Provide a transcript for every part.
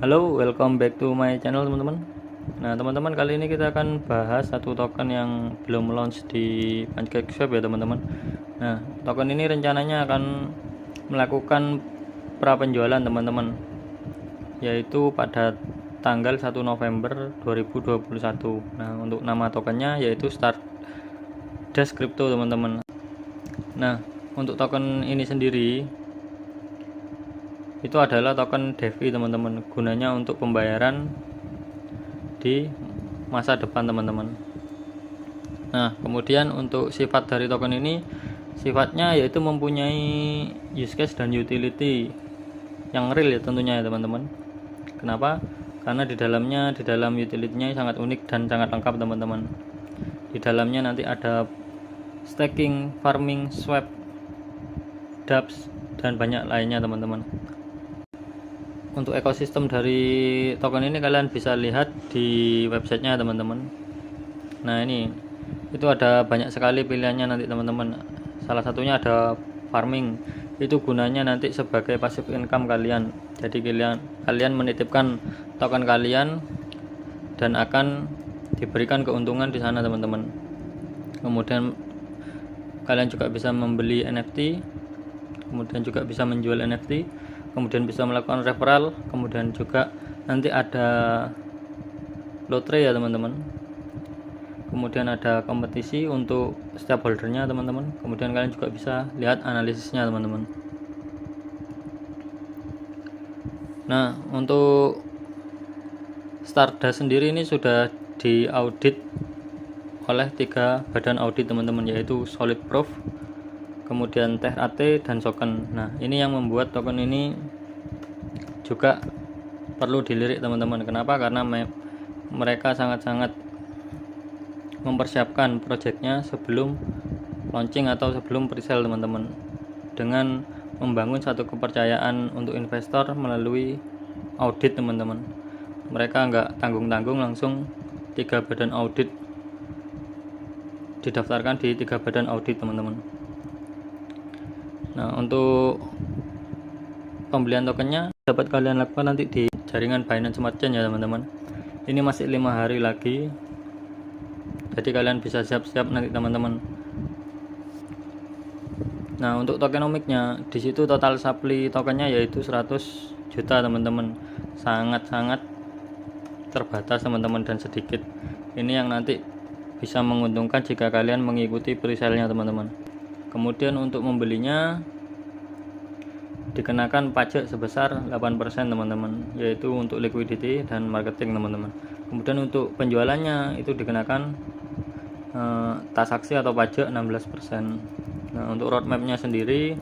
Halo, welcome back to my channel teman-teman. Nah teman-teman, kali ini kita akan bahas satu token yang belum launch di PancakeSwap ya teman-teman. Nah token ini rencananya akan melakukan pra penjualan teman-teman, yaitu pada tanggal 1 November 2021. Nah untuk nama tokennya yaitu Stardust Crypto teman-teman. Nah untuk token ini sendiri itu adalah token DeFi teman-teman, gunanya untuk pembayaran di masa depan teman-teman. Nah kemudian untuk sifat dari token ini, sifatnya yaitu mempunyai use case dan utility yang real ya tentunya ya teman-teman. Kenapa? Karena di dalam utility-nya sangat unik dan sangat lengkap teman-teman. Di dalamnya nanti ada staking, farming, swap, dApps, dan banyak lainnya teman-teman. Untuk ekosistem dari token ini kalian bisa lihat di websitenya teman-teman. Nah ini itu ada banyak sekali pilihannya nanti teman-teman. Salah satunya ada farming, itu gunanya nanti sebagai passive income kalian. Jadi kalian menitipkan token kalian dan akan diberikan keuntungan di sana teman-teman. Kemudian kalian juga bisa membeli NFT, kemudian juga bisa menjual NFT, kemudian bisa melakukan referral, kemudian juga nanti ada lotre ya teman-teman. Kemudian ada kompetisi untuk setiap holdernya teman-teman. Kemudian kalian juga bisa lihat analisisnya teman-teman. Nah untuk Stardust sendiri ini sudah diaudit oleh 3 badan audit teman-teman, yaitu Solid Proof, kemudian THAT, dan Soken. Nah ini yang membuat token ini juga perlu dilirik teman-teman. Kenapa? Karena mereka sangat-sangat mempersiapkan proyeknya sebelum launching atau sebelum presale teman-teman, dengan membangun satu kepercayaan untuk investor melalui audit teman-teman. Mereka nggak tanggung-tanggung, langsung 3 badan audit didaftarkan di 3 badan audit teman-teman. Nah untuk pembelian tokennya dapat kalian lakukan nanti di jaringan Binance Smart Chain ya teman-teman. Ini masih 5 hari lagi, jadi kalian bisa siap-siap nanti teman-teman. Nah untuk tokenomiknya, di situ total supply tokennya yaitu 100 juta teman-teman. Sangat-sangat terbatas teman-teman dan sedikit. Ini yang nanti bisa menguntungkan jika kalian mengikuti presale-nya teman-teman. Kemudian untuk membelinya dikenakan pajak sebesar 8% teman-teman, yaitu untuk liquidity dan marketing teman-teman. Kemudian untuk penjualannya itu dikenakan tasaksi atau pajak 16%. Nah untuk roadmapnya sendiri,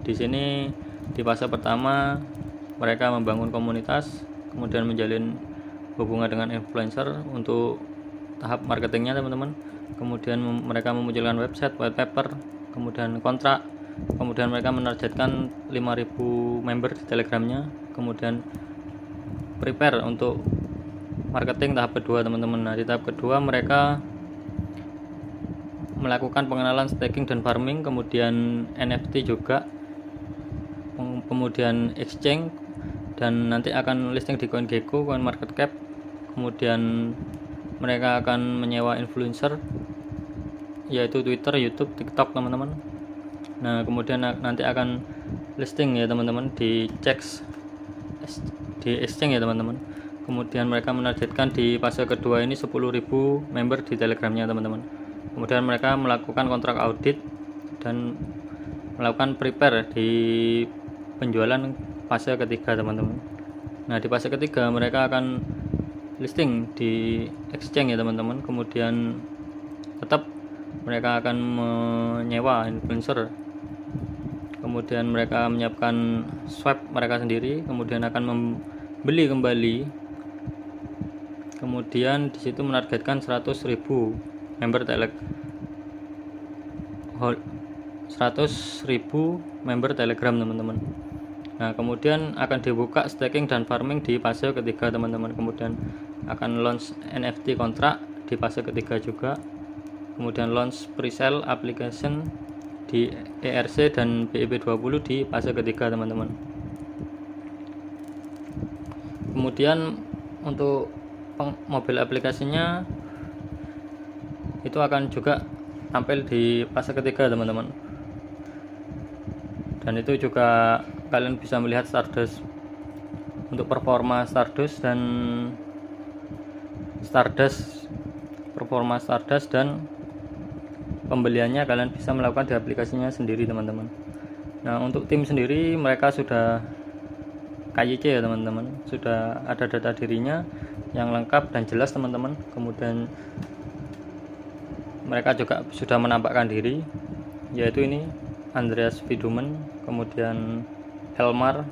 di sini di fase pertama mereka membangun komunitas, kemudian menjalin hubungan dengan influencer untuk tahap marketingnya teman-teman. Kemudian mereka memunculkan website, white paper, kemudian kontrak. Kemudian mereka menargetkan 5.000 member di telegramnya. Kemudian prepare untuk marketing tahap kedua teman-teman. Nah di tahap kedua mereka melakukan pengenalan staking dan farming, kemudian NFT juga, kemudian exchange, dan nanti akan listing di CoinGecko, CoinMarketCap. Kemudian mereka akan menyewa influencer, yaitu Twitter, YouTube, TikTok teman-teman. Nah kemudian nanti akan listing ya teman-teman di exchange ya teman-teman. Kemudian mereka menargetkan di fase kedua ini 10.000 member di telegramnya teman-teman. Kemudian mereka melakukan kontrak audit dan melakukan prepare di penjualan fase ketiga teman-teman. Nah di fase ketiga mereka akan listing di exchange ya teman-teman. Kemudian tetap mereka akan menyewa influencer, kemudian mereka menyiapkan swap mereka sendiri, kemudian akan membeli kembali. Kemudian disitu menargetkan 100.000 member Telegram teman-teman. Nah kemudian akan dibuka staking dan farming di fase ketiga teman-teman. Kemudian akan launch NFT kontrak di fase ketiga juga. Kemudian launch presale application di ERC dan BEP20 di fase ketiga teman-teman. Kemudian untuk mobil aplikasinya itu akan juga tampil di fase ketiga teman-teman, dan itu juga kalian bisa melihat Stardust untuk performa Stardust dan pembeliannya kalian bisa melakukan di aplikasinya sendiri teman-teman. Nah, untuk tim sendiri mereka sudah KYC ya teman-teman, sudah ada data dirinya yang lengkap dan jelas teman-teman. Kemudian mereka juga sudah menampakkan diri, yaitu ini Andreas Widumen, kemudian Elmar,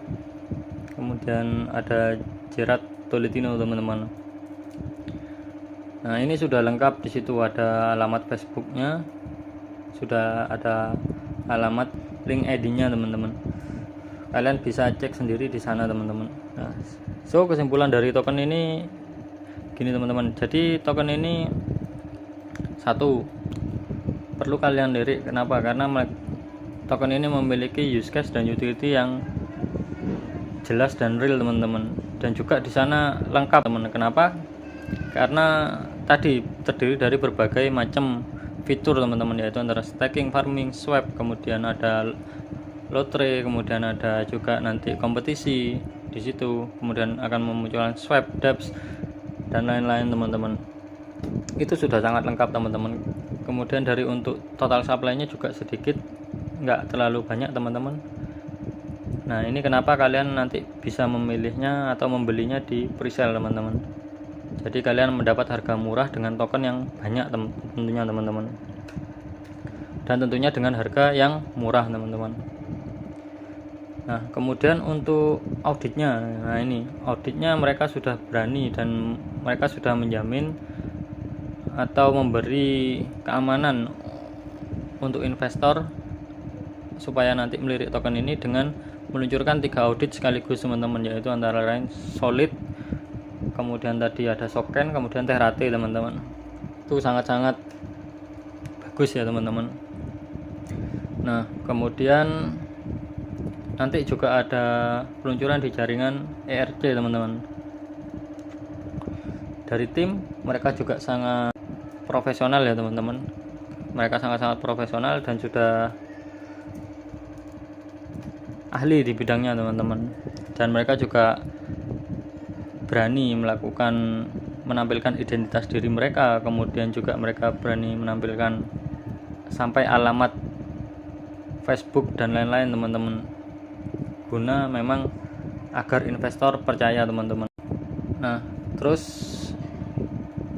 kemudian ada Gerard Tolentino teman-teman. Nah, ini sudah lengkap, di situ ada alamat Facebooknya, sudah ada alamat link ID-nya teman-teman. Kalian bisa cek sendiri di sana teman-teman. Nah, so kesimpulan dari token ini gini teman-teman. Jadi token ini satu perlu kalian lirik. Kenapa? Karena token ini memiliki use case dan utility yang jelas dan real teman-teman, dan juga di sana lengkap teman-teman. Kenapa? Karena tadi terdiri dari berbagai macam fitur teman-teman, yaitu antara staking, farming, swap, kemudian ada lotre, kemudian ada juga nanti kompetisi di situ, kemudian akan memunculkan swap, dApps dan lain-lain teman-teman. Itu sudah sangat lengkap teman-teman. Kemudian dari untuk total supply-nya juga sedikit, nggak terlalu banyak teman-teman. Nah, ini kenapa kalian nanti bisa memilihnya atau membelinya di presale teman-teman. Jadi kalian mendapat harga murah dengan token yang banyak tentunya teman-teman, dan tentunya dengan harga yang murah teman-teman. Nah, kemudian untuk auditnya, nah ini auditnya mereka sudah berani dan mereka sudah menjamin atau memberi keamanan untuk investor supaya nanti melirik token ini dengan meluncurkan 3 audit sekaligus teman-teman, yaitu antara lain Solid, kemudian tadi ada Soken, kemudian Teratte teman-teman. Itu sangat-sangat bagus ya teman-teman. Nah, kemudian nanti juga ada peluncuran di jaringan ERC teman-teman. Dari tim mereka juga sangat profesional ya teman-teman. Mereka sangat-sangat profesional dan sudah ahli di bidangnya teman-teman. Dan mereka juga berani menampilkan identitas diri mereka, kemudian juga mereka berani menampilkan sampai alamat Facebook dan lain-lain teman-teman, guna memang agar investor percaya teman-teman. Nah, terus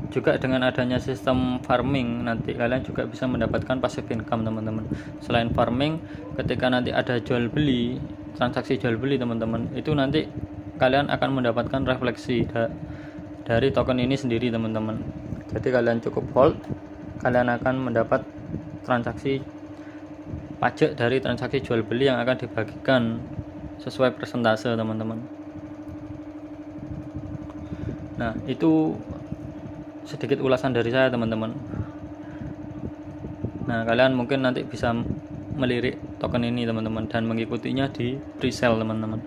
juga dengan adanya sistem farming, nanti kalian juga bisa mendapatkan passive income teman-teman. Selain farming, ketika nanti ada jual beli, transaksi jual beli teman-teman, itu nanti kalian akan mendapatkan refleksi dari token ini sendiri teman-teman. Jadi kalian cukup hold, kalian akan mendapat transaksi pajak dari transaksi jual beli yang akan dibagikan sesuai persentase teman-teman. Nah, itu sedikit ulasan dari saya teman-teman. Nah, kalian mungkin nanti bisa melirik token ini teman-teman dan mengikutinya di presale teman-teman.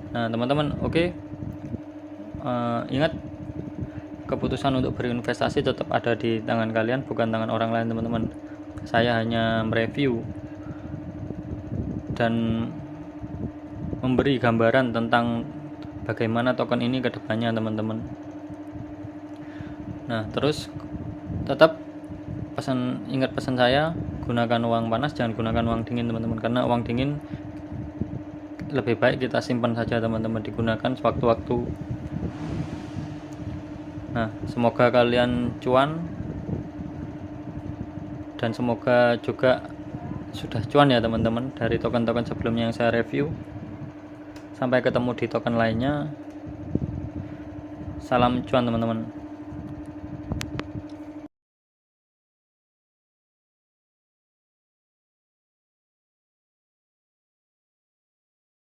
Nah teman-teman, oke. Ingat, keputusan untuk berinvestasi tetap ada di tangan kalian, bukan tangan orang lain teman-teman. Saya hanya mereview dan memberi gambaran tentang bagaimana token ini ke depannya teman-teman. Nah, terus tetap ingat pesan saya, gunakan uang panas, jangan gunakan uang dingin teman-teman, karena uang dingin lebih baik kita simpan saja teman-teman, digunakan sewaktu-waktu. Nah, semoga kalian cuan, dan semoga juga sudah cuan ya teman-teman dari token-token sebelumnya yang saya review. Sampai ketemu di token lainnya. Salam cuan teman-teman.